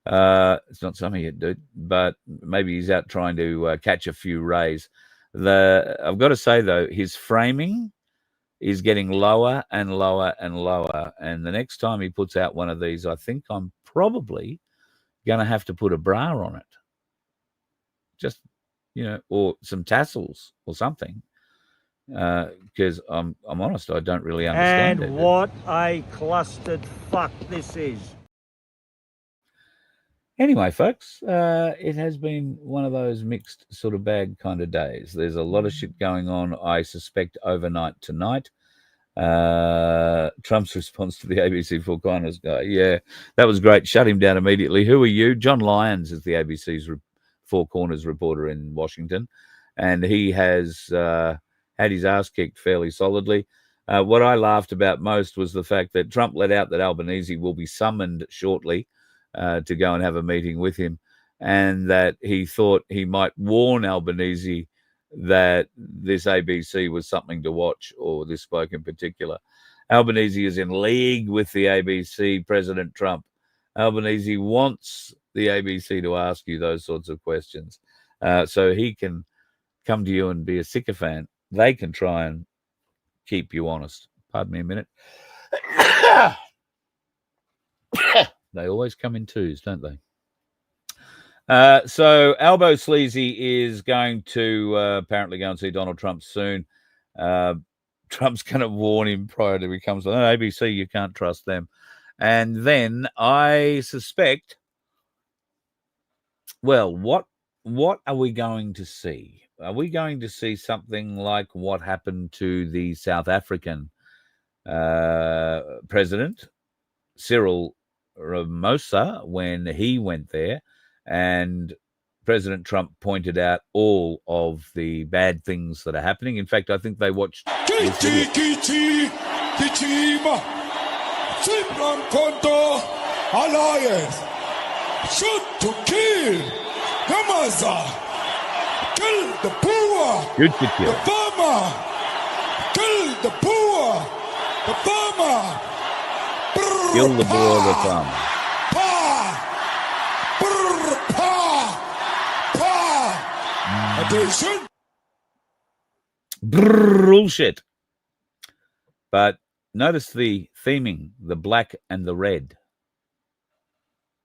It's not something he'd do, but maybe he's out trying to catch a few rays. I've got to say, though, his framing is getting lower and lower and lower. And the next time he puts out one of these, I think I'm probably going to have to put a bra on it. Just, or some tassels or something. Because I'm honest, I don't really understand it. And what a clustered fuck this is. Anyway, folks, it has been one of those mixed sort of bag kind of days. There's a lot of shit going on, I suspect, overnight tonight. Trump's response to the ABC Four Corners guy. Yeah, that was great. Shut him down immediately. Who are you? John Lyons is the ABC's Four Corners reporter in Washington, and he has had his ass kicked fairly solidly. What I laughed about most was the fact that Trump let out that Albanese will be summoned shortly to go and have a meeting with him, and that he thought he might warn Albanese that this ABC was something to watch, or this bloke in particular. Albanese is in league with the ABC, President Trump. Albanese wants the ABC to ask you those sorts of questions, so he can come to you and be a sycophant. They can try and keep you honest. Pardon me a minute. They always come in twos, don't they? So Albo Sleazy is going to apparently go and see Donald Trump soon. Trump's going to warn him prior to he comes on ABC. You can't trust them. And then I suspect, well, what are we going to see? Are we going to see something like what happened to the South African president, Cyril Ramaphosa, when he went there, and President Trump pointed out all of the bad things that are happening? In fact, I think they watched this video. Alliance shoot to kill Yamaza, kill the poor, the farmer, kill the poor, the farmer, Kill the poor, the farmer. Attention. Bullshit. But notice the theming, the black and the red.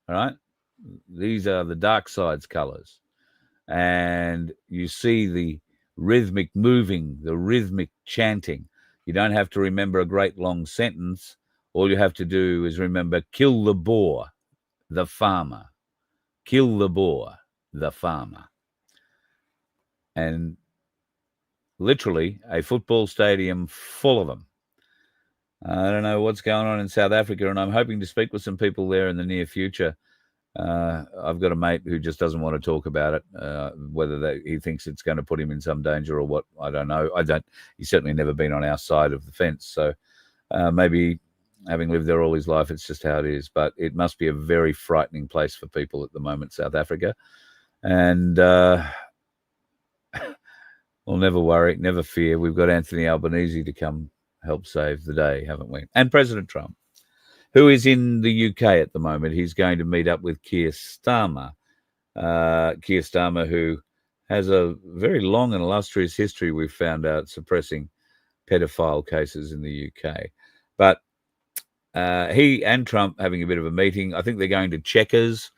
All right? These are the dark side's colors. And you see the rhythmic moving, the rhythmic chanting. You don't have to remember a great long sentence. All you have to do is remember, kill the boar, the farmer. Kill the boar, the farmer. And literally a football stadium full of them. I don't know what's going on in South Africa, and I'm hoping to speak with some people there in the near future. I've got a mate who just doesn't want to talk about it, whether he thinks it's going to put him in some danger or what, I don't know. He's certainly never been on our side of the fence, so maybe having lived there all his life, it's just how it is. But it must be a very frightening place for people at the moment, South Africa. And we'll never worry, never fear. We've got Anthony Albanese to come help save the day, haven't we? And President Trump, who is in the UK at the moment. He's going to meet up with Keir Starmer. Keir Starmer, who has a very long and illustrious history, we've found out, suppressing pedophile cases in the UK. But he and Trump having a bit of a meeting. I think they're going to Chequers,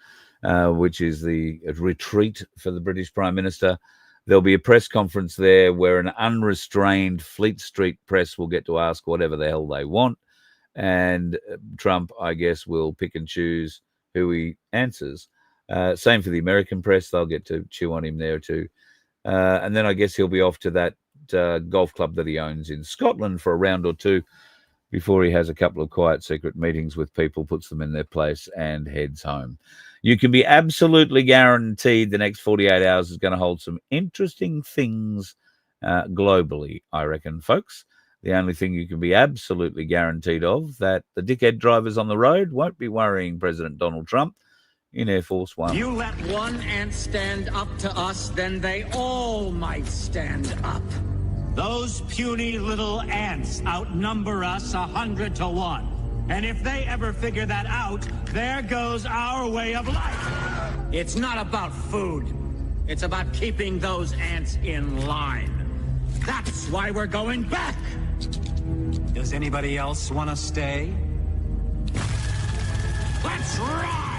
which is the retreat for the British Prime Minister. There'll be a press conference there where an unrestrained Fleet Street press will get to ask whatever the hell they want. And Trump, I guess, will pick and choose who he answers. Same for the American press. They'll get to chew on him there too. And then I guess he'll be off to that golf club that he owns in Scotland for a round or two before he has a couple of quiet secret meetings with people, puts them in their place, and heads home. You can be absolutely guaranteed the next 48 hours is going to hold some interesting things globally, I reckon, folks. The only thing you can be absolutely guaranteed of, that the dickhead drivers on the road won't be worrying President Donald Trump in Air Force One. You let one ant stand up to us, then they all might stand up. Those puny little ants outnumber us 100 to 1. And if they ever figure that out, there goes our way of life. It's not about food. It's about keeping those ants in line. That's why we're going back. Does anybody else want to stay? Let's ride!